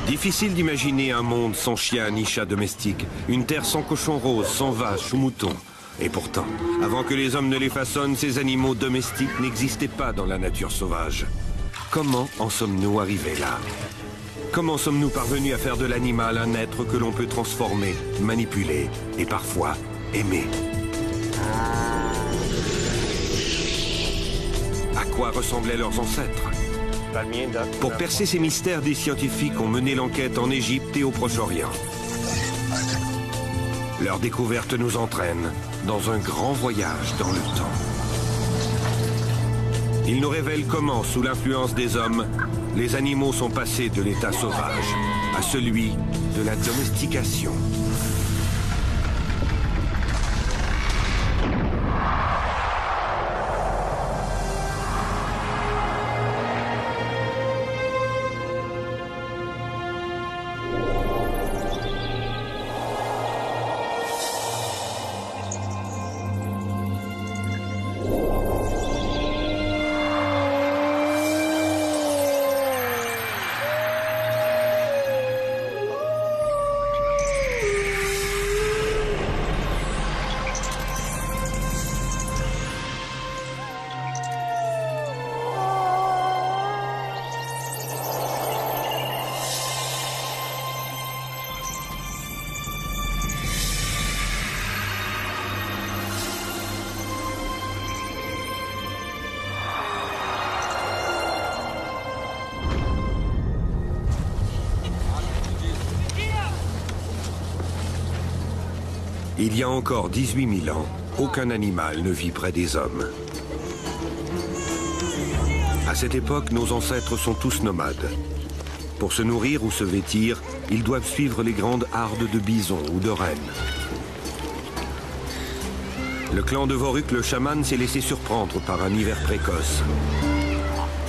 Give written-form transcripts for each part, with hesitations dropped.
Difficile d'imaginer un monde sans chien ni chat domestique, une terre sans cochon rose, sans vaches ou moutons. Et pourtant, avant que les hommes ne les façonnent, ces animaux domestiques n'existaient pas dans la nature sauvage. Comment en sommes-nous arrivés là? Comment sommes-nous parvenus à faire de l'animal un être que l'on peut transformer, manipuler et parfois aimer? À quoi ressemblaient leurs ancêtres? Pour percer ces mystères, des scientifiques ont mené l'enquête en Égypte et au Proche-Orient. Leur découverte nous entraîne dans un grand voyage dans le temps. Ils nous révèlent comment, sous l'influence des hommes, les animaux sont passés de l'état sauvage à celui de la domestication. Il y a encore 18 000 ans, aucun animal ne vit près des hommes. À cette époque, nos ancêtres sont tous nomades. Pour se nourrir ou se vêtir, ils doivent suivre les grandes hardes de bisons ou de rennes. Le clan de Voruk, le chaman, s'est laissé surprendre par un hiver précoce.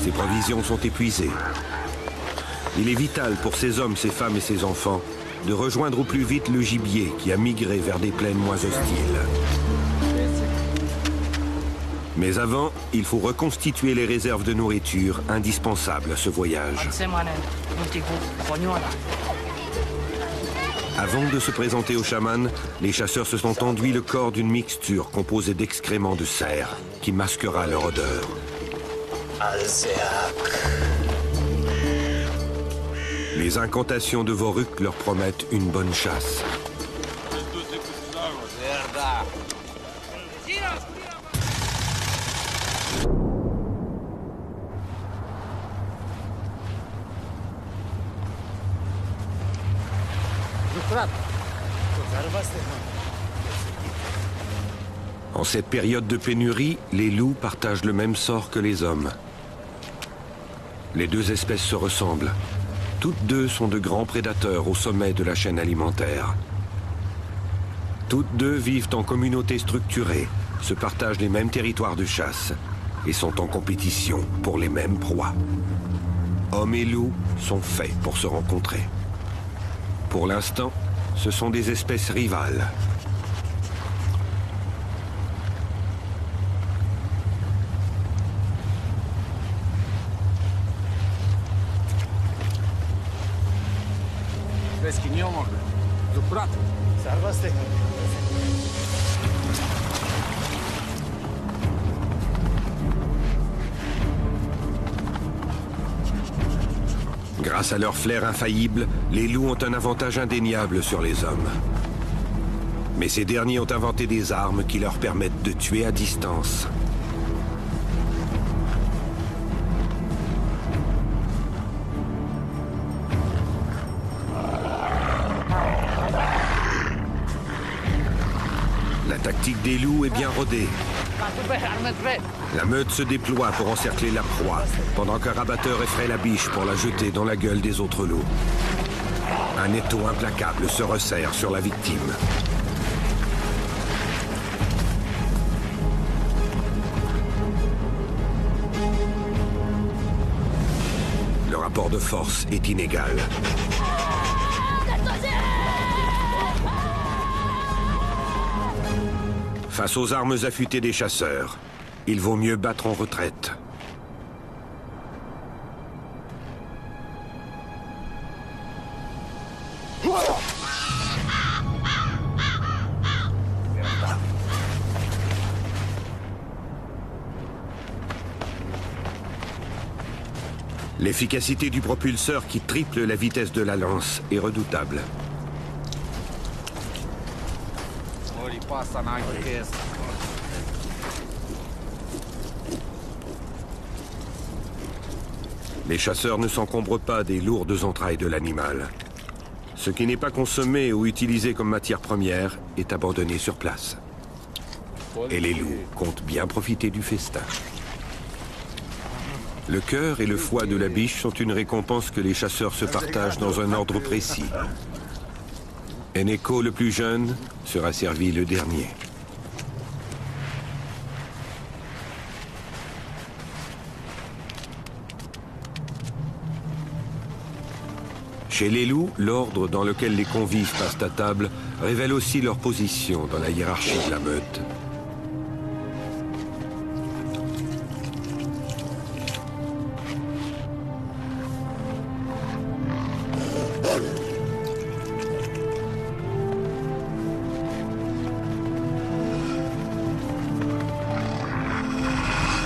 Ses provisions sont épuisées. Il est vital pour ces hommes, ces femmes et ces enfants de rejoindre au plus vite le gibier qui a migré vers des plaines moins hostiles. Mais avant, il faut reconstituer les réserves de nourriture indispensables à ce voyage. Avant de se présenter au chaman, les chasseurs se sont enduits le corps d'une mixture composée d'excréments de cerf qui masquera leur odeur. Les incantations de Voruk leur promettent une bonne chasse. En cette période de pénurie, les loups partagent le même sort que les hommes. Les deux espèces se ressemblent. Toutes deux sont de grands prédateurs au sommet de la chaîne alimentaire. Toutes deux vivent en communautés structurées, se partagent les mêmes territoires de chasse et sont en compétition pour les mêmes proies. Hommes et loups sont faits pour se rencontrer. Pour l'instant, ce sont des espèces rivales. Grâce à leur flair infaillible, les loups ont un avantage indéniable sur les hommes. Mais ces derniers ont inventé des armes qui leur permettent de tuer à distance. La tactique des loups est bien rodée. La meute se déploie pour encercler la proie, pendant qu'un rabatteur effraie la biche pour la jeter dans la gueule des autres loups. Un étau implacable se resserre sur la victime. Le rapport de force est inégal. Face aux armes affûtées des chasseurs, il vaut mieux battre en retraite. L'efficacité du propulseur qui triple la vitesse de la lance est redoutable. Les chasseurs ne s'encombrent pas des lourdes entrailles de l'animal. Ce qui n'est pas consommé ou utilisé comme matière première est abandonné sur place. Et les loups comptent bien profiter du festin. Le cœur et le foie de la biche sont une récompense que les chasseurs se partagent dans un ordre précis. Eneko, le plus jeune, sera servi le dernier. Chez les loups, l'ordre dans lequel les convives passent à table révèle aussi leur position dans la hiérarchie de la meute.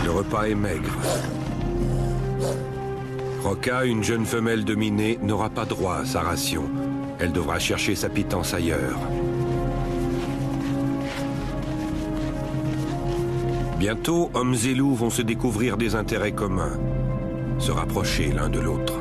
Le repas est maigre. Roka, une jeune femelle dominée, n'aura pas droit à sa ration. Elle devra chercher sa pitance ailleurs. Bientôt, hommes et loups vont se découvrir des intérêts communs, se rapprocher l'un de l'autre.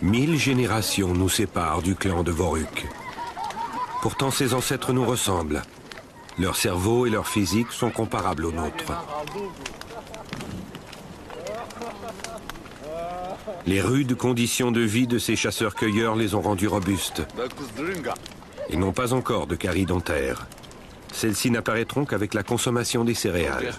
Mille générations nous séparent du clan de Voruk. Pourtant, ces ancêtres nous ressemblent. Leur cerveau et leur physique sont comparables aux nôtres. Les rudes conditions de vie de ces chasseurs-cueilleurs les ont rendus robustes. Ils n'ont pas encore de caries dentaires. Celles-ci n'apparaîtront qu'avec la consommation des céréales.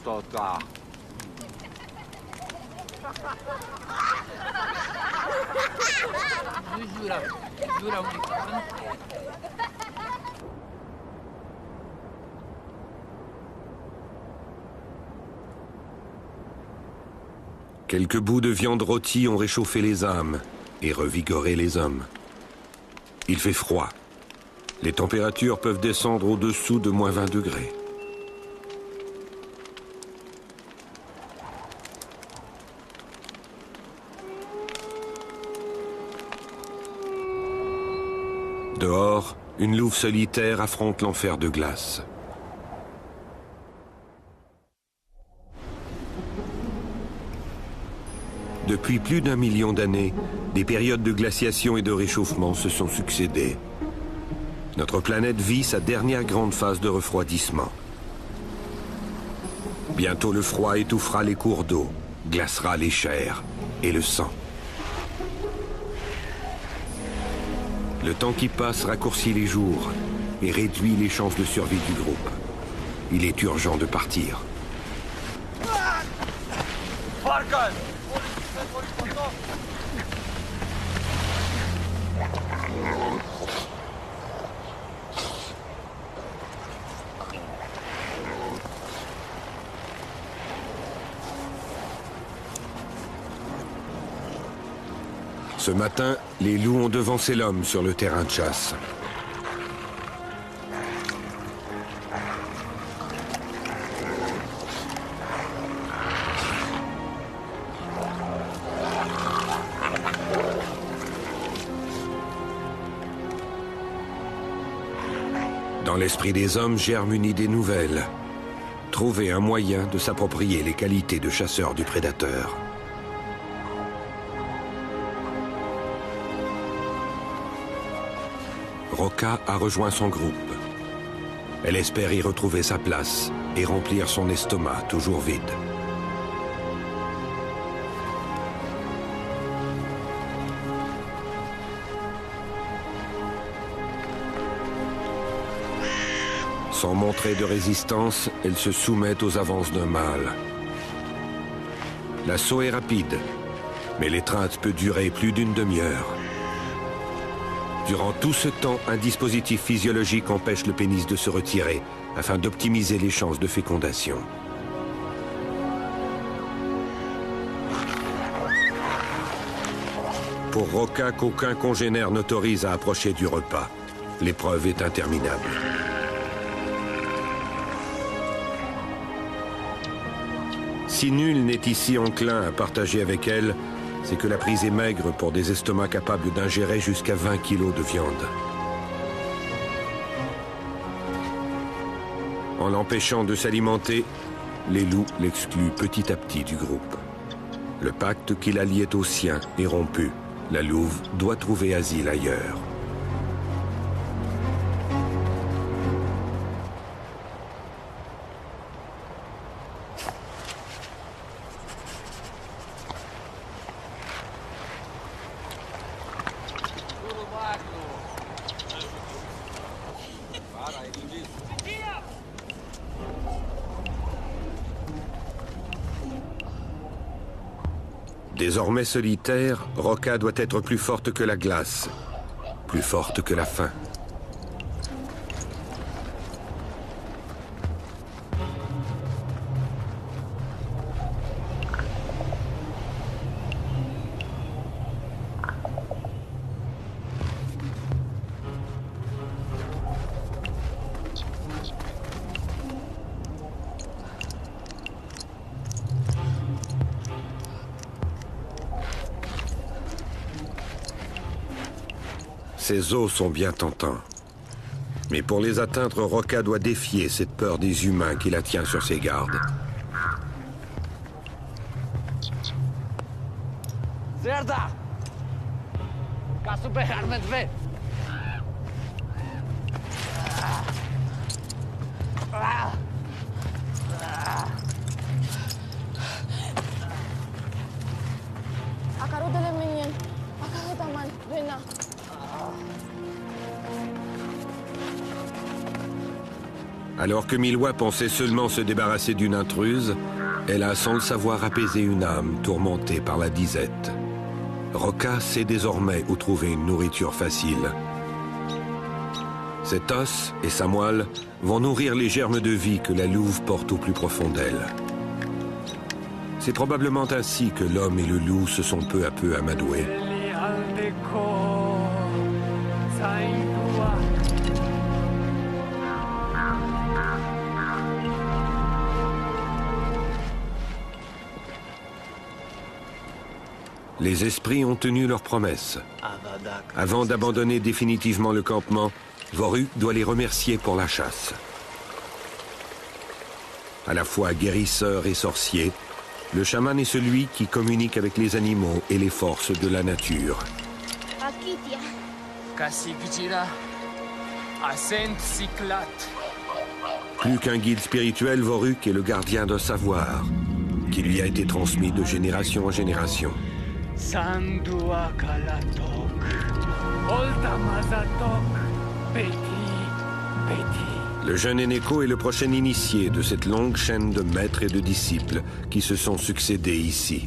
Quelques bouts de viande rôtie ont réchauffé les âmes et revigoré les hommes. Il fait froid. Les températures peuvent descendre au-dessous de moins 20 degrés. Dehors, une louve solitaire affronte l'enfer de glace. Depuis plus d'1 million d'années, des périodes de glaciation et de réchauffement se sont succédées. Notre planète vit sa dernière grande phase de refroidissement. Bientôt le froid étouffera les cours d'eau, glacera les chairs et le sang. Le temps qui passe raccourcit les jours et réduit les chances de survie du groupe. Il est urgent de partir. Ce matin, les loups ont devancé l'homme sur le terrain de chasse. Dans l'esprit des hommes germe une idée nouvelle. Trouver un moyen de s'approprier les qualités de chasseur du prédateur. Roka a rejoint son groupe. Elle espère y retrouver sa place et remplir son estomac toujours vide. Sans montrer de résistance, elle se soumet aux avances d'un mâle. L'assaut est rapide, mais l'étreinte peut durer plus d'une demi-heure. Durant tout ce temps, un dispositif physiologique empêche le pénis de se retirer afin d'optimiser les chances de fécondation. Pour Roca, qu'aucun congénère n'autorise à approcher du repas. L'épreuve est interminable. Si nul n'est ici enclin à partager avec elle, c'est que la prise est maigre pour des estomacs capables d'ingérer jusqu'à 20 kilos de viande. En l'empêchant de s'alimenter, les loups l'excluent petit à petit du groupe. Le pacte qui la liait au sien est rompu. La louve doit trouver asile ailleurs. Désormais solitaire, Roca doit être plus forte que la glace, plus forte que la faim. Ses os sont bien tentants. Mais pour les atteindre, Roca doit défier cette peur des humains qui la tient sur ses gardes. Zerda! Kasube Harmedve! Akarudele menyen. Akahetaman. Rena. Alors que Milwa pensait seulement se débarrasser d'une intruse, elle a sans le savoir apaisé une âme tourmentée par la disette. Roca sait désormais où trouver une nourriture facile. Cet os et sa moelle vont nourrir les germes de vie que la louve porte au plus profond d'elle. C'est probablement ainsi que l'homme et le loup se sont peu à peu amadoués. Les esprits ont tenu leurs promesses. Avant d'abandonner définitivement le campement, Voruk doit les remercier pour la chasse. À la fois guérisseur et sorcier, le chaman est celui qui communique avec les animaux et les forces de la nature. Plus qu'un guide spirituel, Voruk est le gardien d'un savoir qui lui a été transmis de génération en génération. Le jeune Eneko est le prochain initié de cette longue chaîne de maîtres et de disciples qui se sont succédés ici.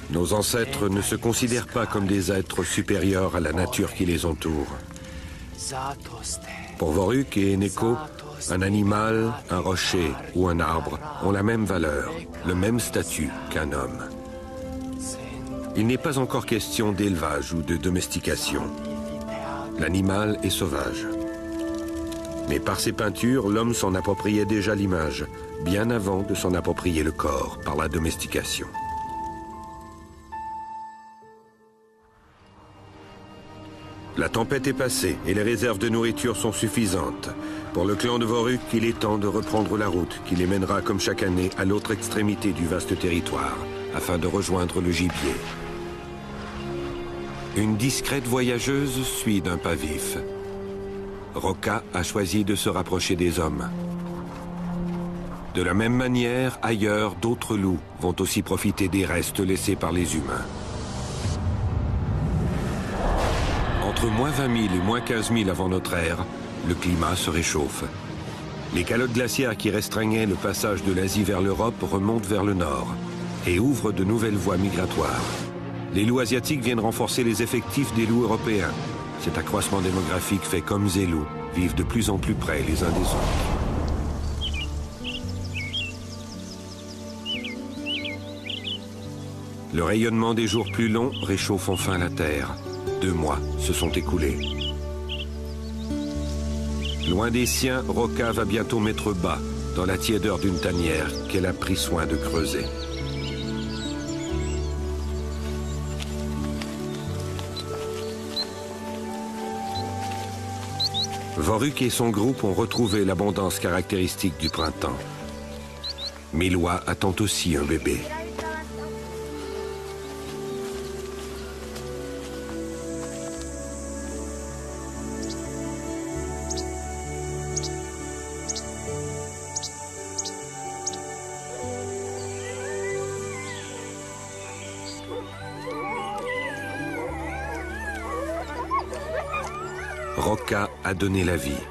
Nos ancêtres ne se considèrent pas comme des êtres supérieurs à la nature qui les entoure. Pour Voruk et Eneko, un animal, un rocher ou un arbre ont la même valeur, le même statut qu'un homme. Il n'est pas encore question d'élevage ou de domestication. L'animal est sauvage. Mais par ses peintures, l'homme s'en appropriait déjà l'image, bien avant de s'en approprier le corps par la domestication. La tempête est passée et les réserves de nourriture sont suffisantes. Pour le clan de Voruk, il est temps de reprendre la route qui les mènera comme chaque année à l'autre extrémité du vaste territoire, afin de rejoindre le gibier. Une discrète voyageuse suit d'un pas vif. Roca a choisi de se rapprocher des hommes. De la même manière, ailleurs, d'autres loups vont aussi profiter des restes laissés par les humains. Entre moins 20 000 et moins 15 000 avant notre ère, le climat se réchauffe. Les calottes glaciaires qui restreignaient le passage de l'Asie vers l'Europe remontent vers le nord et ouvrent de nouvelles voies migratoires. Les loups asiatiques viennent renforcer les effectifs des loups européens Cet accroissement démographique fait comme Zélou, vivent de plus en plus près les uns des autres. Le rayonnement des jours plus longs réchauffe enfin la Terre. 2 mois se sont écoulés. Loin des siens, Roca va bientôt mettre bas dans la tiédeur d'une tanière qu'elle a pris soin de creuser. Voruk et son groupe ont retrouvé l'abondance caractéristique du printemps. Milwa attend aussi un bébé. Roca a donné la vie.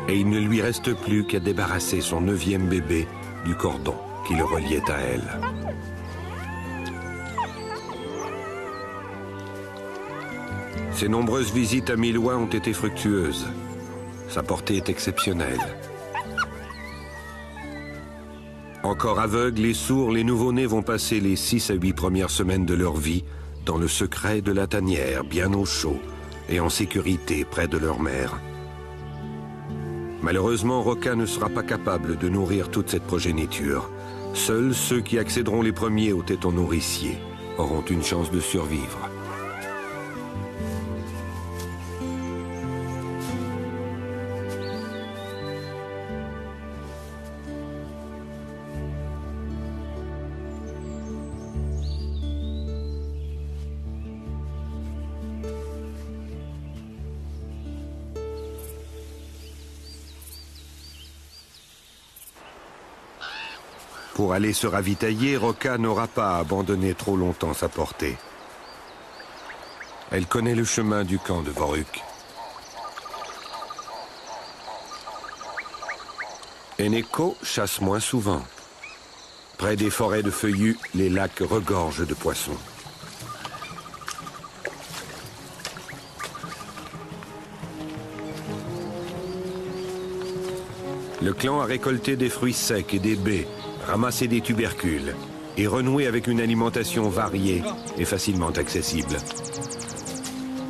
Et il ne lui reste plus qu'à débarrasser son 9e bébé du cordon qui le reliait à elle. Ses nombreuses visites à Milwa ont été fructueuses. Sa portée est exceptionnelle. Encore aveugles et sourds, les nouveau-nés vont passer les 6 à 8 premières semaines de leur vie dans le secret de la tanière, bien au chaud et en sécurité près de leur mère. Malheureusement, Roca ne sera pas capable de nourrir toute cette progéniture. Seuls ceux qui accéderont les premiers au téton nourricier auront une chance de survivre. Pour aller se ravitailler, Roca n'aura pas abandonné trop longtemps sa portée. Elle connaît le chemin du camp de Voruk. Eneko chasse moins souvent. Près des forêts de feuillus, les lacs regorgent de poissons. Le clan a récolté des fruits secs et des baies, ramassé des tubercules et renoué avec une alimentation variée et facilement accessible.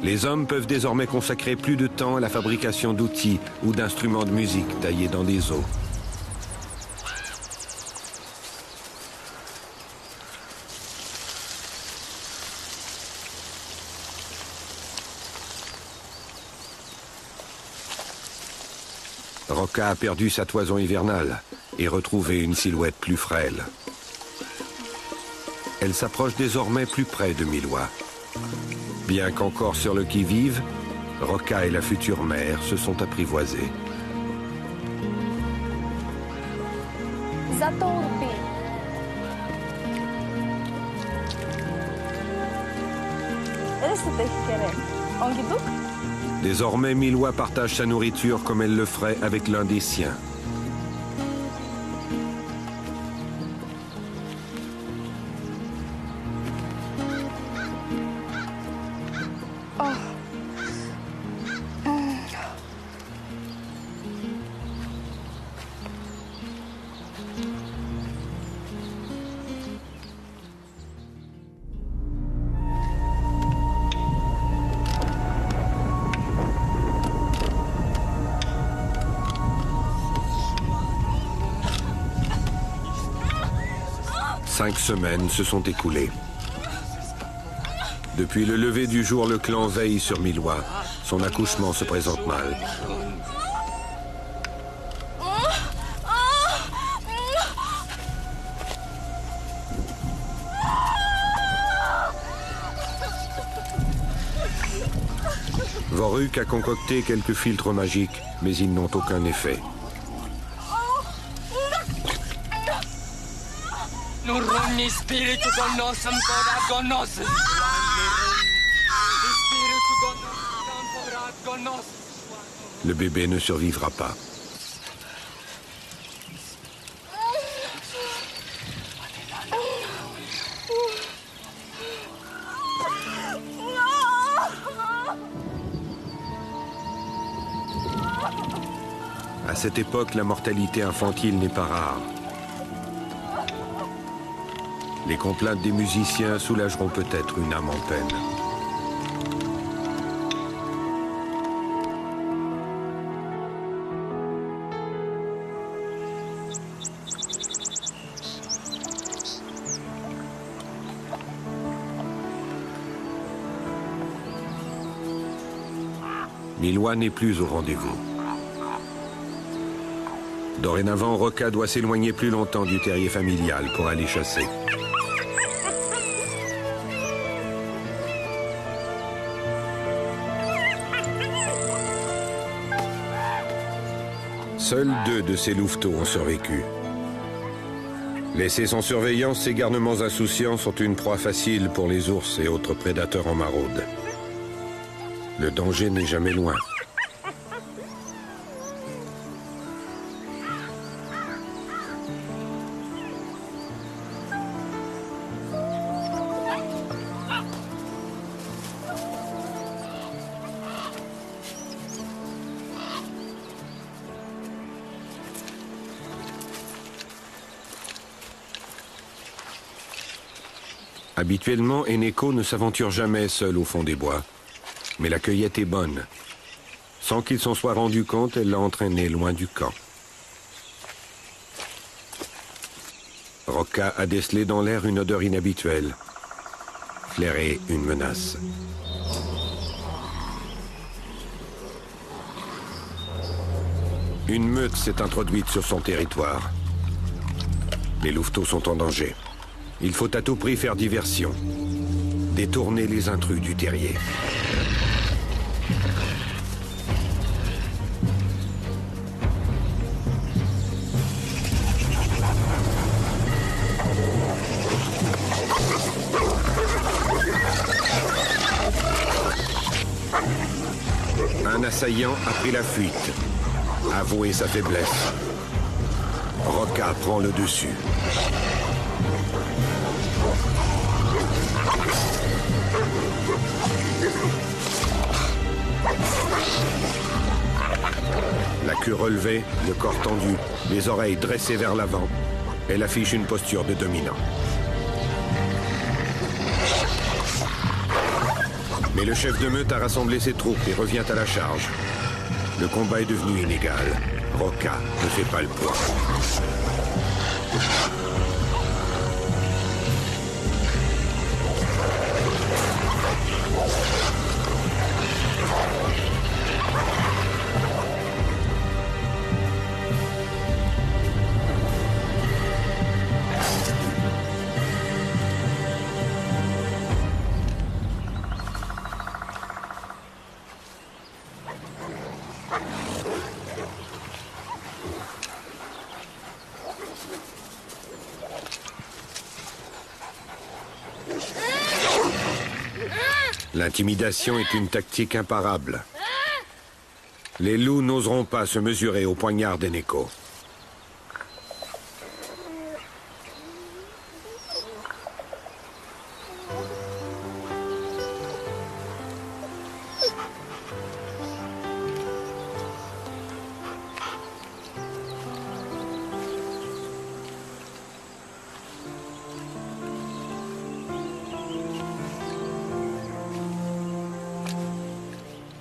Les hommes peuvent désormais consacrer plus de temps à la fabrication d'outils ou d'instruments de musique taillés dans des os. Roca a perdu sa toison hivernale et retrouvé une silhouette plus frêle. Elle s'approche désormais plus près de Milwa. Bien qu'encore sur le qui-vive, Roca et la future mère se sont apprivoisés. Zatorpi. Désormais, Milwa partage sa nourriture comme elle le ferait avec l'un des siens. Cinq semaines se sont écoulées. Depuis le lever du jour, le clan veille sur Milwa. Son accouchement se présente mal. Voruk a concocté quelques filtres magiques, mais ils n'ont aucun effet. Le bébé ne survivra pas. À cette époque, la mortalité infantile n'est pas rare. Les complaintes des musiciens soulageront peut-être une âme en peine. Milwa n'est plus au rendez-vous. Dorénavant, Roca doit s'éloigner plus longtemps du terrier familial pour aller chasser. Seuls 2 de ces louveteaux ont survécu. Laissés sans surveillance, ces garnements insouciants sont une proie facile pour les ours et autres prédateurs en maraude. Le danger n'est jamais loin. Habituellement, Eneko ne s'aventure jamais seul au fond des bois. Mais la cueillette est bonne. Sans qu'il s'en soit rendu compte, elle l'a entraîné loin du camp. Roca a décelé dans l'air une odeur inhabituelle. Flairé une menace. Une meute s'est introduite sur son territoire. Les louveteaux sont en danger. Il faut à tout prix faire diversion. Détourner les intrus du terrier. Un assaillant a pris la fuite. Avouer sa faiblesse. Roca prend le dessus. La queue relevée, le corps tendu, les oreilles dressées vers l'avant, elle affiche une posture de dominant. Mais le chef de meute a rassemblé ses troupes et revient à la charge. Le combat est devenu inégal. Roca ne fait pas le poids. L'intimidation est une tactique imparable. Les loups n'oseront pas se mesurer au poignard d'Eneko.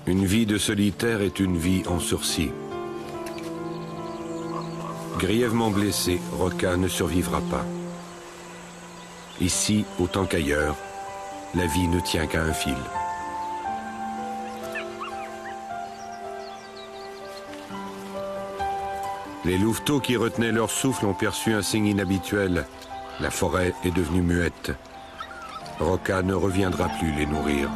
Une vie de solitaire est une vie en sursis. Grièvement blessé, Roca ne survivra pas. Ici, autant qu'ailleurs, la vie ne tient qu'à un fil. Les louveteaux qui retenaient leur souffle ont perçu un signe inhabituel. La forêt est devenue muette. Roca ne reviendra plus les nourrir.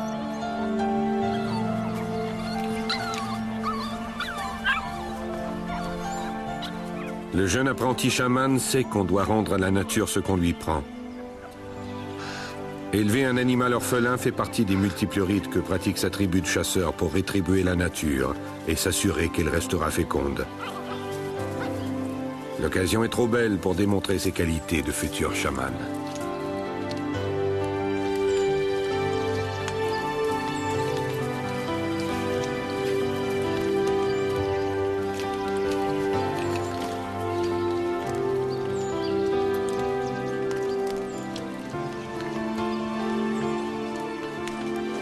Le jeune apprenti chaman sait qu'on doit rendre à la nature ce qu'on lui prend. Élever un animal orphelin fait partie des multiples rites que pratique sa tribu de chasseurs pour rétribuer la nature et s'assurer qu'elle restera féconde. L'occasion est trop belle pour démontrer ses qualités de futur chaman.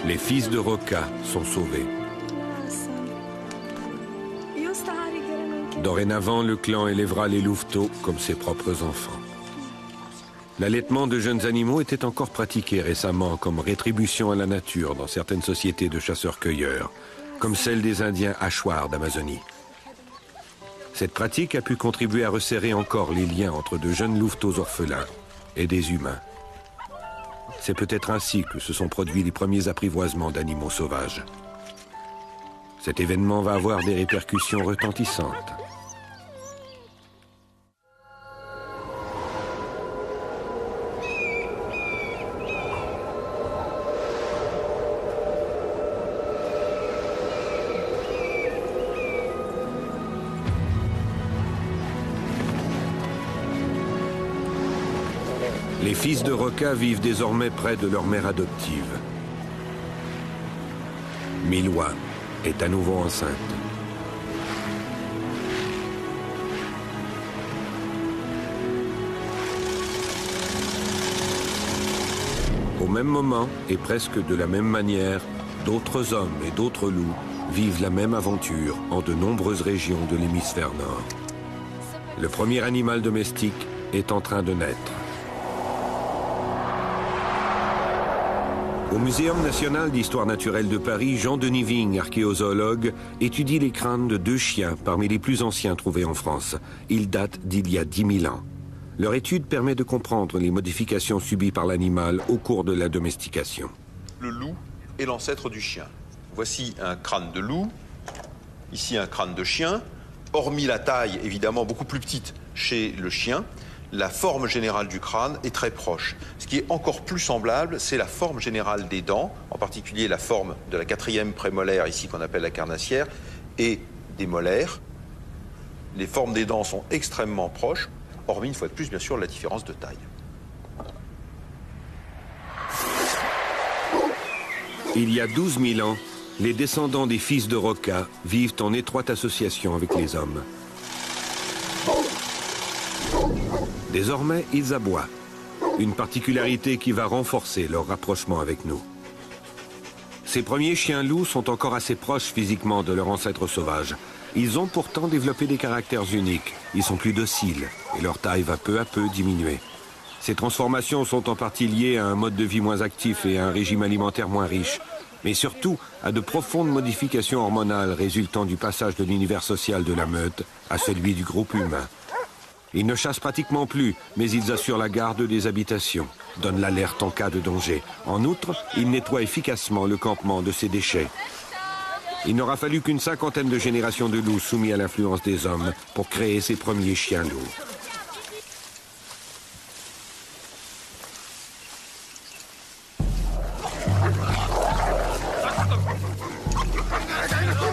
Les fils de Roca sont sauvés. Dorénavant, le clan élèvera les louveteaux comme ses propres enfants. L'allaitement de jeunes animaux était encore pratiqué récemment comme rétribution à la nature dans certaines sociétés de chasseurs-cueilleurs, comme celle des Indiens Achuar d'Amazonie. Cette pratique a pu contribuer à resserrer encore les liens entre de jeunes louveteaux orphelins et des humains. C'est peut-être ainsi que se sont produits les premiers apprivoisements d'animaux sauvages. Cet événement va avoir des répercussions retentissantes. Les fils de Roca vivent désormais près de leur mère adoptive. Milwa est à nouveau enceinte. Au même moment, et presque de la même manière, d'autres hommes et d'autres loups vivent la même aventure en de nombreuses régions de l'hémisphère nord. Le premier animal domestique est en train de naître. Au Muséum national d'histoire naturelle de Paris, Jean-Denis Vigne, archéozoologue, étudie les crânes de 2 chiens parmi les plus anciens trouvés en France. Ils datent d'il y a 10 000 ans. Leur étude permet de comprendre les modifications subies par l'animal au cours de la domestication. Le loup est l'ancêtre du chien. Voici un crâne de loup, ici un crâne de chien. Hormis la taille, évidemment, beaucoup plus petite chez le chien, la forme générale du crâne est très proche. Ce qui est encore plus semblable, c'est la forme générale des dents, en particulier la forme de la 4e prémolaire, ici qu'on appelle la carnassière, et des molaires. Les formes des dents sont extrêmement proches, hormis, une fois de plus, bien sûr, la différence de taille. Il y a 12 000 ans, les descendants des fils de Roca vivent en étroite association avec les hommes. Désormais, ils aboient, une particularité qui va renforcer leur rapprochement avec nous. Ces premiers chiens loups sont encore assez proches physiquement de leurs ancêtres sauvages. Ils ont pourtant développé des caractères uniques. Ils sont plus dociles et leur taille va peu à peu diminuer. Ces transformations sont en partie liées à un mode de vie moins actif et à un régime alimentaire moins riche, mais surtout à de profondes modifications hormonales résultant du passage de l'univers social de la meute à celui du groupe humain. Ils ne chassent pratiquement plus, mais ils assurent la garde des habitations, donnent l'alerte en cas de danger. En outre, ils nettoient efficacement le campement de ses déchets. Il n'aura fallu qu'une 50aine de générations de loups soumis à l'influence des hommes pour créer ces premiers chiens loups.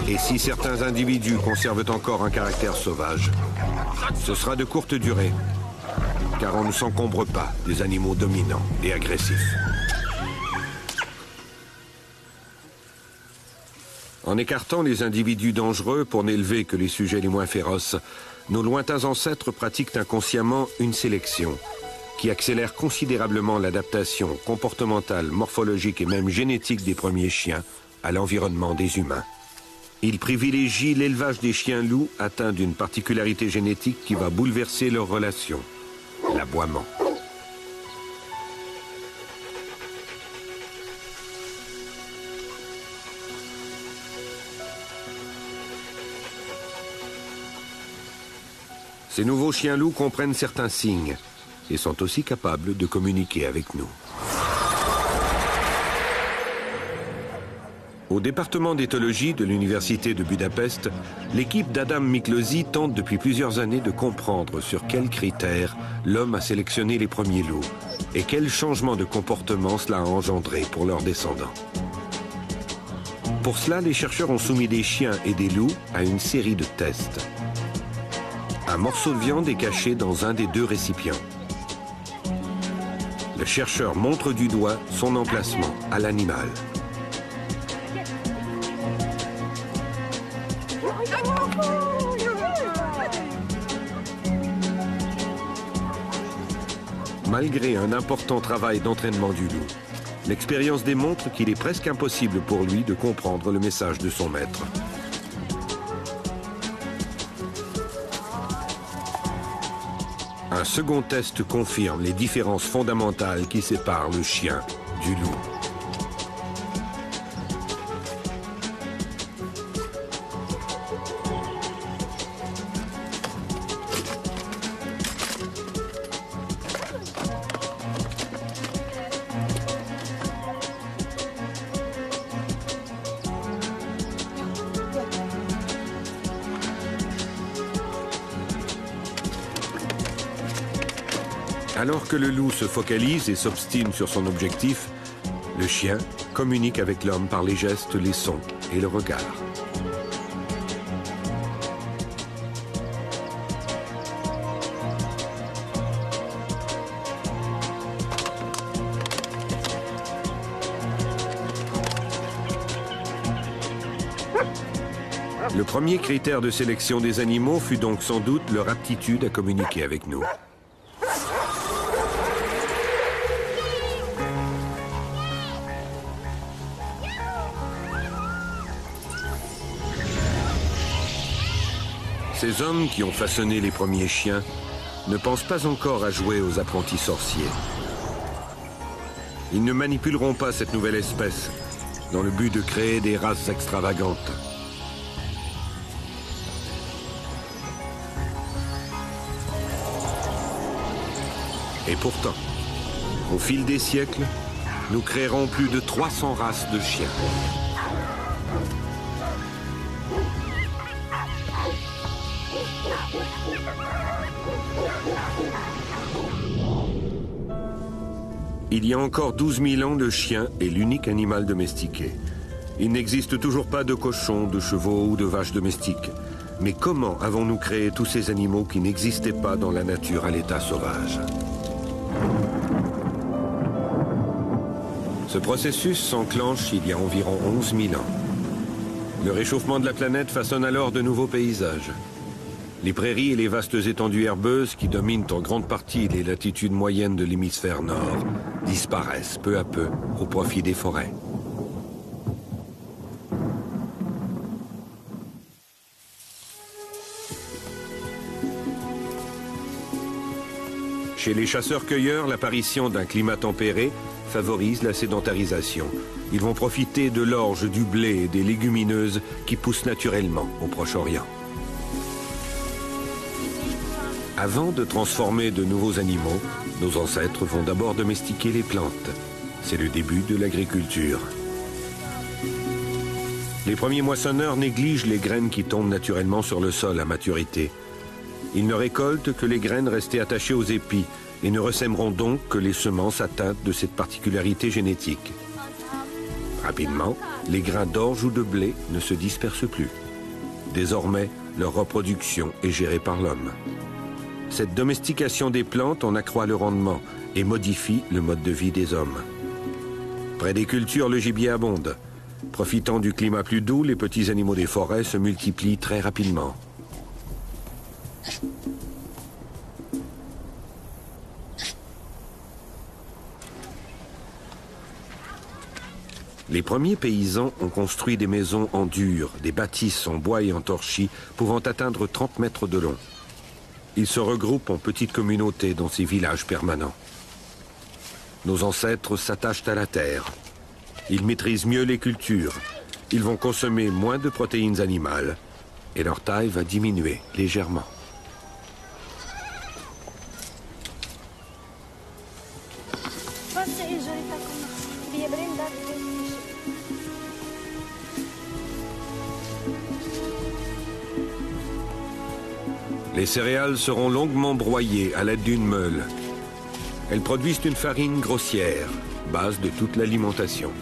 Et si certains individus conservent encore un caractère sauvage, ce sera de courte durée, car on ne s'encombre pas des animaux dominants et agressifs. En écartant les individus dangereux pour n'élever que les sujets les moins féroces, nos lointains ancêtres pratiquent inconsciemment une sélection qui accélère considérablement l'adaptation comportementale, morphologique et même génétique des premiers chiens à l'environnement des humains. Ils privilégient l'élevage des chiens loups atteints d'une particularité génétique qui va bouleverser leurs relations, l'aboiement. Ces nouveaux chiens loups comprennent certains signes et sont aussi capables de communiquer avec nous. Au département d'éthologie de l'Université de Budapest, l'équipe d'Adam Miklosi tente depuis plusieurs années de comprendre sur quels critères l'homme a sélectionné les premiers loups et quels changements de comportement cela a engendré pour leurs descendants. Pour cela, les chercheurs ont soumis des chiens et des loups à une série de tests. Un morceau de viande est caché dans un des 2 récipients. Le chercheur montre du doigt son emplacement à l'animal. Malgré un important travail d'entraînement du loup, L'expérience démontre qu'il est presque impossible pour lui de comprendre le message de son maître. Un second test confirme les différences fondamentales qui séparent le chien du loup. Alors que le loup se focalise et s'obstine sur son objectif, le chien communique avec l'homme par les gestes, les sons et le regard. Le premier critère de sélection des animaux fut donc sans doute leur aptitude à communiquer avec nous. Ces hommes qui ont façonné les premiers chiens ne pensent pas encore à jouer aux apprentis sorciers. Ils ne manipuleront pas cette nouvelle espèce dans le but de créer des races extravagantes. Et pourtant, au fil des siècles, nous créerons plus de 300 races de chiens. Il y a encore 12 000 ans, le chien est l'unique animal domestiqué. Il n'existe toujours pas de cochons, de chevaux ou de vaches domestiques. Mais comment avons-nous créé tous ces animaux qui n'existaient pas dans la nature à l'état sauvage ? Ce processus s'enclenche il y a environ 11 000 ans. Le réchauffement de la planète façonne alors de nouveaux paysages. Les prairies et les vastes étendues herbeuses qui dominent en grande partie les latitudes moyennes de l'hémisphère nord disparaissent peu à peu au profit des forêts. Chez les chasseurs-cueilleurs, l'apparition d'un climat tempéré favorise la sédentarisation. Ils vont profiter de l'orge, du blé et des légumineuses qui poussent naturellement au Proche-Orient. Avant de transformer de nouveaux animaux, nos ancêtres vont d'abord domestiquer les plantes. C'est le début de l'agriculture. Les premiers moissonneurs négligent les graines qui tombent naturellement sur le sol à maturité. Ils ne récoltent que les graines restées attachées aux épis et ne ressèmeront donc que les semences atteintes de cette particularité génétique. Rapidement, les grains d'orge ou de blé ne se dispersent plus. Désormais, leur reproduction est gérée par l'homme. Cette domestication des plantes en accroît le rendement et modifie le mode de vie des hommes. Près des cultures, le gibier abonde. Profitant du climat plus doux, les petits animaux des forêts se multiplient très rapidement. Les premiers paysans ont construit des maisons en dur, des bâtisses en bois et en torchis pouvant atteindre 30 mètres de long. Ils se regroupent en petites communautés dans ces villages permanents. Nos ancêtres s'attachent à la terre. Ils maîtrisent mieux les cultures. Ils vont consommer moins de protéines animales et leur taille va diminuer légèrement. Les céréales seront longuement broyées à l'aide d'une meule. Elles produisent une farine grossière, base de toute l'alimentation.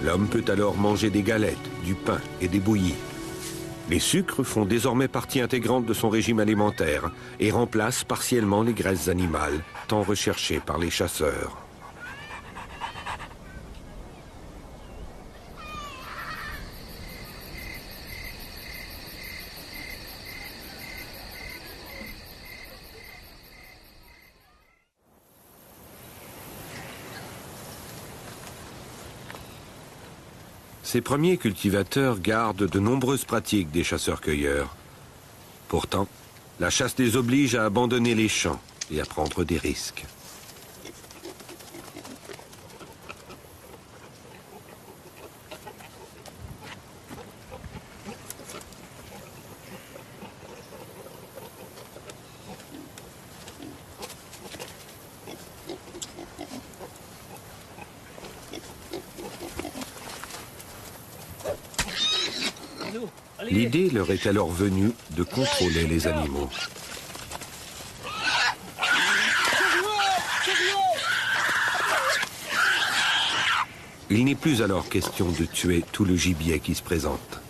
L'homme peut alors manger des galettes, du pain et des bouillies. Les sucres font désormais partie intégrante de son régime alimentaire et remplacent partiellement les graisses animales, tant recherchées par les chasseurs. Ces premiers cultivateurs gardent de nombreuses pratiques des chasseurs-cueilleurs. Pourtant, la chasse les oblige à abandonner les champs et à prendre des risques. L'idée leur est alors venue de contrôler les animaux. Il n'est plus alors question de tuer tout le gibier qui se présente.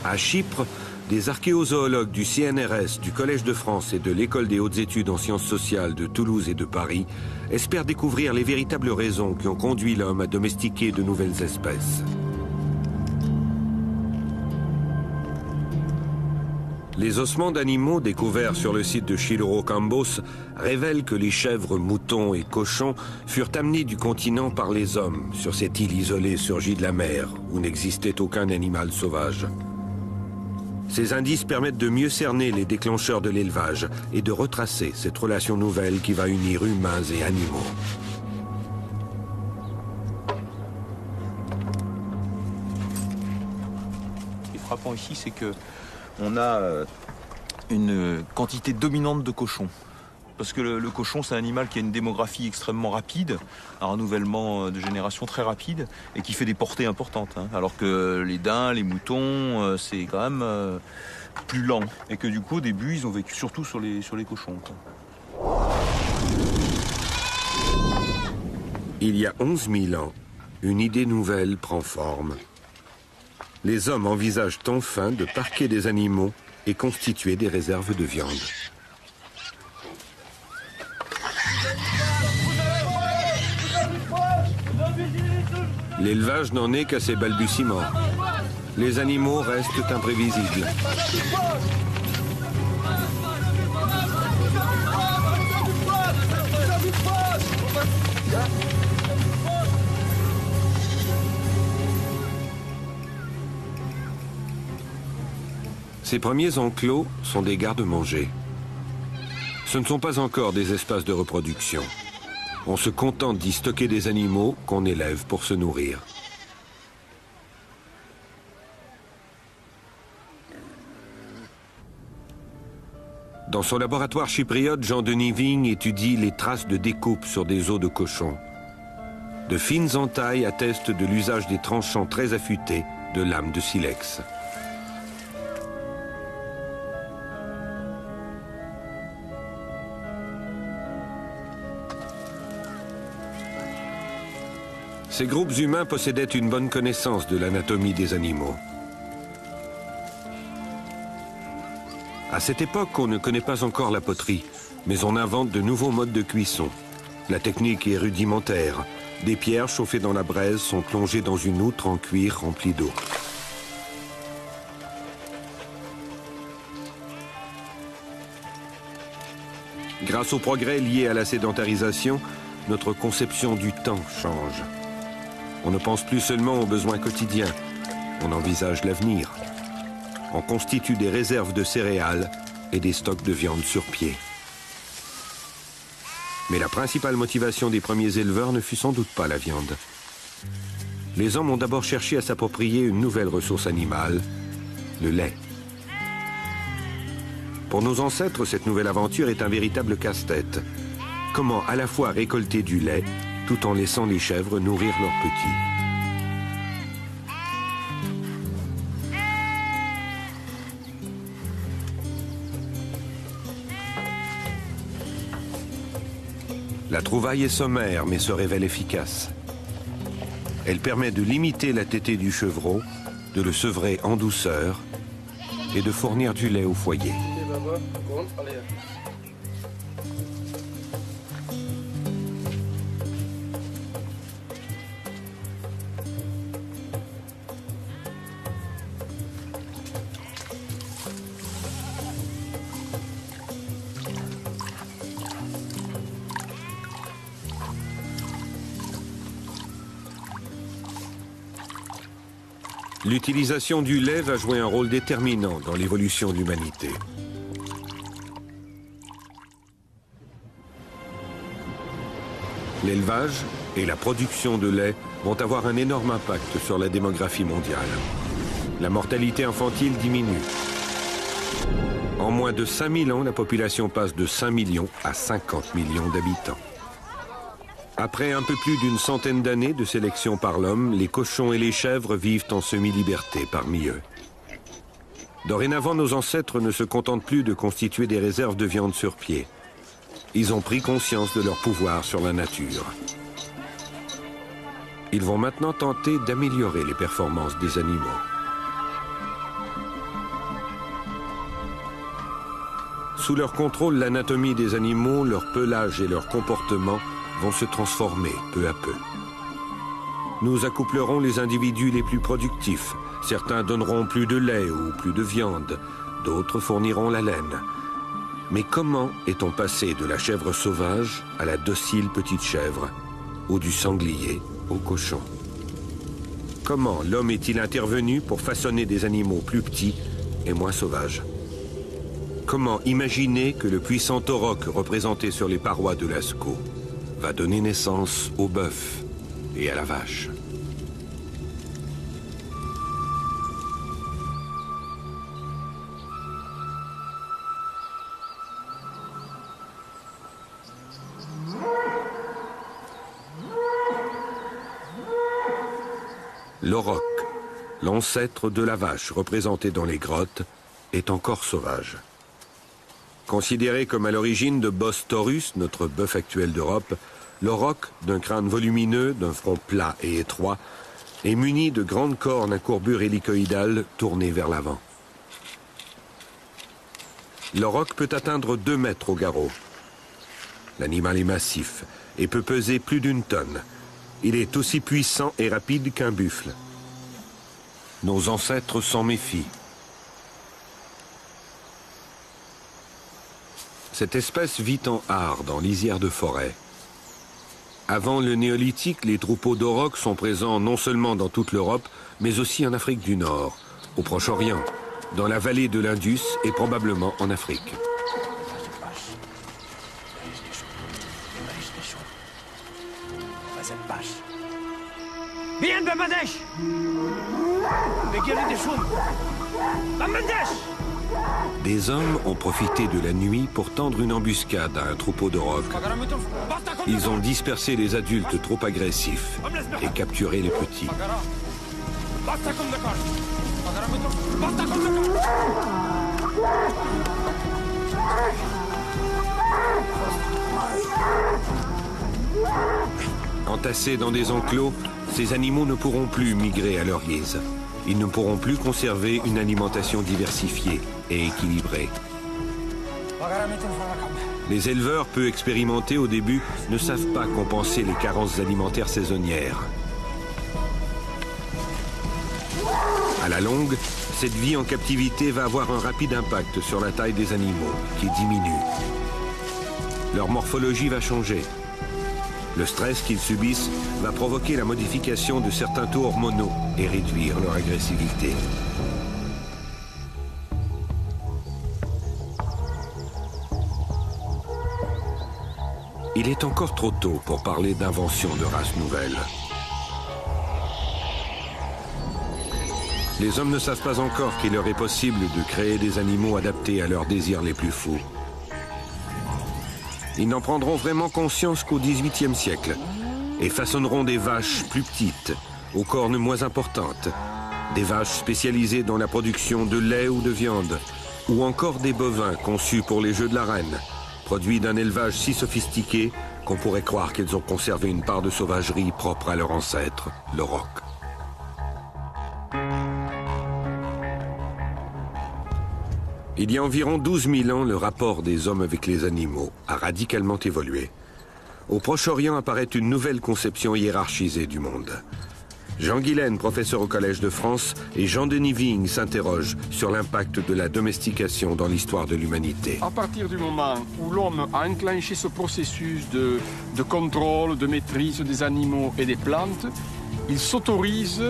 À Chypre, des archéozoologues du CNRS, du Collège de France et de l'École des hautes études en sciences sociales de Toulouse et de Paris espèrent découvrir les véritables raisons qui ont conduit l'homme à domestiquer de nouvelles espèces. Les ossements d'animaux découverts sur le site de Chiloro-Cambos révèlent que les chèvres, moutons et cochons furent amenés du continent par les hommes sur cette île isolée surgie de la mer où n'existait aucun animal sauvage. Ces indices permettent de mieux cerner les déclencheurs de l'élevage et de retracer cette relation nouvelle qui va unir humains et animaux. Ce qui est frappant ici, c'est qu'on a une quantité dominante de cochons. Parce que le cochon, c'est un animal qui a une démographie extrêmement rapide, un renouvellement de génération très rapide, et qui fait des portées importantes. Alors que les daims, les moutons, c'est quand même plus lent. Et que du coup, au début, ils ont vécu surtout sur les cochons. Il y a 11 000 ans, une idée nouvelle prend forme. Les hommes envisagent enfin de parquer des animaux et constituer des réserves de viande. L'élevage n'en est qu'à ses balbutiements. Les animaux restent imprévisibles. Ces premiers enclos sont des garde-manger. Ce ne sont pas encore des espaces de reproduction. On se contente d'y stocker des animaux qu'on élève pour se nourrir. Dans son laboratoire chypriote, Jean-Denis Vigne étudie les traces de découpe sur des os de cochon. De fines entailles attestent de l'usage des tranchants très affûtés de lames de silex. Ces groupes humains possédaient une bonne connaissance de l'anatomie des animaux. À cette époque, on ne connaît pas encore la poterie, mais on invente de nouveaux modes de cuisson. La technique est rudimentaire. Des pierres chauffées dans la braise sont plongées dans une outre en cuir remplie d'eau. Grâce aux progrès liés à la sédentarisation, notre conception du temps change. On ne pense plus seulement aux besoins quotidiens, on envisage l'avenir. On constitue des réserves de céréales et des stocks de viande sur pied. Mais la principale motivation des premiers éleveurs ne fut sans doute pas la viande. Les hommes ont d'abord cherché à s'approprier une nouvelle ressource animale, le lait. Pour nos ancêtres, cette nouvelle aventure est un véritable casse-tête. Comment à la fois récolter du lait tout en laissant les chèvres nourrir leurs petits. La trouvaille est sommaire mais se révèle efficace. Elle permet de limiter la tétée du chevreau, de le sevrer en douceur et de fournir du lait au foyer. L'utilisation du lait va jouer un rôle déterminant dans l'évolution de l'humanité. L'élevage et la production de lait vont avoir un énorme impact sur la démographie mondiale. La mortalité infantile diminue. En moins de 5000 ans, la population passe de 5 millions à 50 millions d'habitants. Après un peu plus d'une centaine d'années de sélection par l'homme, les cochons et les chèvres vivent en semi-liberté parmi eux. Dorénavant, nos ancêtres ne se contentent plus de constituer des réserves de viande sur pied. Ils ont pris conscience de leur pouvoir sur la nature. Ils vont maintenant tenter d'améliorer les performances des animaux. Sous leur contrôle, l'anatomie des animaux, leur pelage et leur comportement vont se transformer peu à peu. Nous accouplerons les individus les plus productifs. Certains donneront plus de lait ou plus de viande. D'autres fourniront la laine. Mais comment est-on passé de la chèvre sauvage à la docile petite chèvre, ou du sanglier au cochon? Comment l'homme est-il intervenu pour façonner des animaux plus petits et moins sauvages? Comment imaginer que le puissant auroch représenté sur les parois de Lascaux va donner naissance au bœuf et à la vache? L'auroch, l'ancêtre de la vache représenté dans les grottes, est encore sauvage. Considéré comme à l'origine de Bos taurus, notre bœuf actuel d'Europe, l'auroch, d'un crâne volumineux, d'un front plat et étroit, est muni de grandes cornes à courbure hélicoïdale tournées vers l'avant. L'auroch peut atteindre 2 mètres au garrot. L'animal est massif et peut peser plus d'1 tonne. Il est aussi puissant et rapide qu'un buffle. Nos ancêtres s'en méfient. Cette espèce vit en harde, en lisière de forêt. Avant le néolithique, les troupeaux d'aurochs sont présents non seulement dans toute l'Europe, mais aussi en Afrique du Nord, au Proche-Orient, dans la vallée de l'Indus et probablement en Afrique. Des hommes ont profité de la nuit pour tendre une embuscade à un troupeau d'aurochs. Ils ont dispersé les adultes trop agressifs et capturé les petits. Entassés dans des enclos, ces animaux ne pourront plus migrer à leur guise. Ils ne pourront plus conserver une alimentation diversifiée et équilibrée. Les éleveurs peu expérimentés au début ne savent pas compenser les carences alimentaires saisonnières. À la longue, cette vie en captivité va avoir un rapide impact sur la taille des animaux, qui diminue. Leur morphologie va changer. Le stress qu'ils subissent va provoquer la modification de certains taux hormonaux et réduire leur agressivité. Il est encore trop tôt pour parler d'invention de races nouvelles. Les hommes ne savent pas encore qu'il leur est possible de créer des animaux adaptés à leurs désirs les plus fous. Ils n'en prendront vraiment conscience qu'au XVIIIe siècle et façonneront des vaches plus petites, aux cornes moins importantes, des vaches spécialisées dans la production de lait ou de viande, ou encore des bovins conçus pour les jeux de la reine, produits d'un élevage si sophistiqué qu'on pourrait croire qu'ils ont conservé une part de sauvagerie propre à leur ancêtre, l'auroch. Il y a environ 12 000 ans, le rapport des hommes avec les animaux a radicalement évolué. Au Proche-Orient apparaît une nouvelle conception hiérarchisée du monde. Jean Guilaine, professeur au Collège de France, et Jean-Denis Vigne s'interrogent sur l'impact de la domestication dans l'histoire de l'humanité. À partir du moment où l'homme a enclenché ce processus de contrôle, de maîtrise des animaux et des plantes, il s'autorise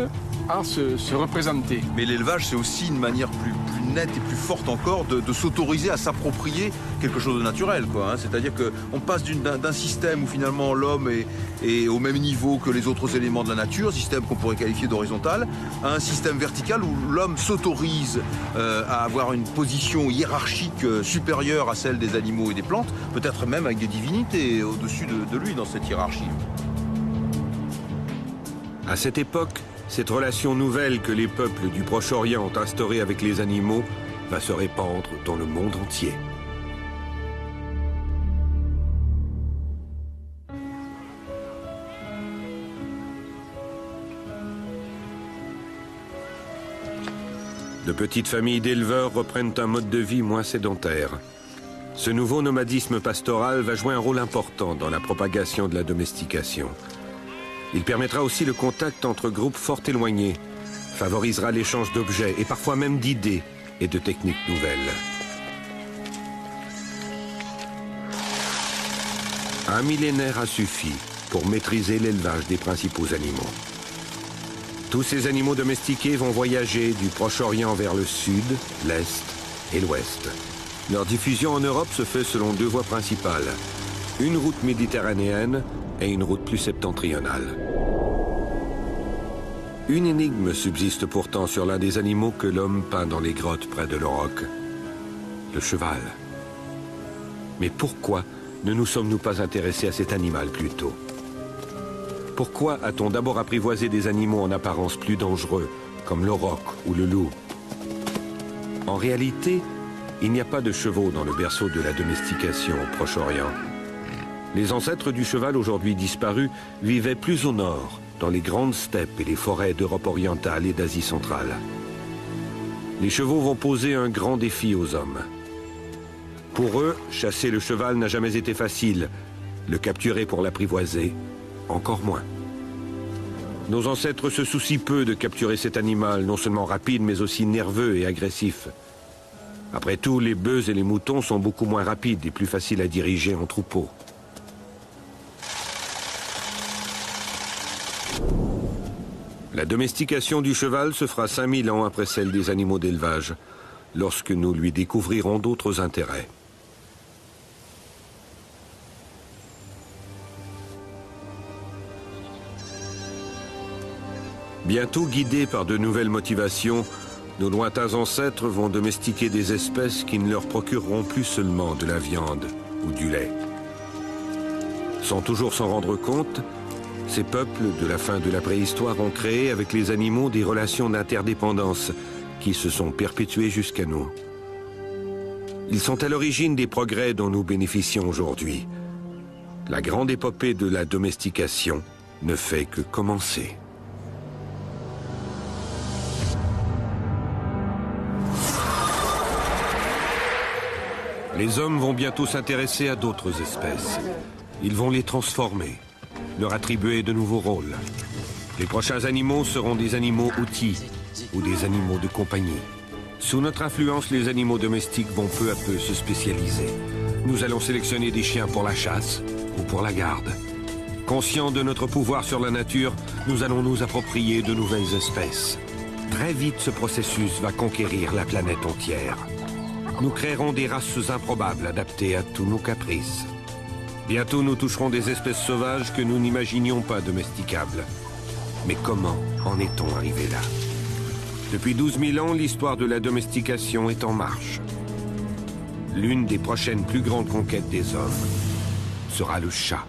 à se représenter. Mais l'élevage, c'est aussi une manière plus nette et plus forte encore de s'autoriser à s'approprier quelque chose de naturel, quoi, hein. C'est-à-dire qu'on passe d'un système où finalement l'homme est au même niveau que les autres éléments de la nature, système qu'on pourrait qualifier d'horizontal, à un système vertical où l'homme s'autorise à avoir une position hiérarchique supérieure à celle des animaux et des plantes, peut-être même avec des divinités au-dessus de lui dans cette hiérarchie. À cette époque, cette relation nouvelle que les peuples du Proche-Orient ont instaurée avec les animaux va se répandre dans le monde entier. De petites familles d'éleveurs reprennent un mode de vie moins sédentaire. Ce nouveau nomadisme pastoral va jouer un rôle important dans la propagation de la domestication. Il permettra aussi le contact entre groupes fort éloignés, favorisera l'échange d'objets et parfois même d'idées et de techniques nouvelles. Un millénaire a suffi pour maîtriser l'élevage des principaux animaux. Tous ces animaux domestiqués vont voyager du Proche-Orient vers le sud, l'est et l'ouest. Leur diffusion en Europe se fait selon deux voies principales. Une route méditerranéenne et une route plus septentrionale. Une énigme subsiste pourtant sur l'un des animaux que l'homme peint dans les grottes près de l'Oroc, le cheval. Mais pourquoi ne nous sommes-nous pas intéressés à cet animal plus tôt? Pourquoi a-t-on d'abord apprivoisé des animaux en apparence plus dangereux, comme l'auroch ou le loup? En réalité, il n'y a pas de chevaux dans le berceau de la domestication au Proche-Orient. Les ancêtres du cheval aujourd'hui disparus vivaient plus au nord, dans les grandes steppes et les forêts d'Europe orientale et d'Asie centrale. Les chevaux vont poser un grand défi aux hommes. Pour eux, chasser le cheval n'a jamais été facile. Le capturer pour l'apprivoiser, encore moins. Nos ancêtres se soucient peu de capturer cet animal, non seulement rapide, mais aussi nerveux et agressif. Après tout, les bœufs et les moutons sont beaucoup moins rapides et plus faciles à diriger en troupeau. La domestication du cheval se fera 5000 ans après celle des animaux d'élevage, lorsque nous lui découvrirons d'autres intérêts. Bientôt, guidés par de nouvelles motivations, nos lointains ancêtres vont domestiquer des espèces qui ne leur procureront plus seulement de la viande ou du lait. Sans toujours s'en rendre compte, ces peuples de la fin de la préhistoire ont créé avec les animaux des relations d'interdépendance qui se sont perpétuées jusqu'à nous. Ils sont à l'origine des progrès dont nous bénéficions aujourd'hui. La grande épopée de la domestication ne fait que commencer. Les hommes vont bientôt s'intéresser à d'autres espèces. Ils vont les transformer, leur attribuer de nouveaux rôles. Les prochains animaux seront des animaux outils ou des animaux de compagnie. Sous notre influence, les animaux domestiques vont peu à peu se spécialiser. Nous allons sélectionner des chiens pour la chasse ou pour la garde. Conscients de notre pouvoir sur la nature, nous allons nous approprier de nouvelles espèces. Très vite, ce processus va conquérir la planète entière. Nous créerons des races improbables adaptées à tous nos caprices. Bientôt, nous toucherons des espèces sauvages que nous n'imaginions pas domesticables. Mais comment en est-on arrivé là? Depuis 12 000 ans, l'histoire de la domestication est en marche. L'une des prochaines plus grandes conquêtes des hommes sera le chat.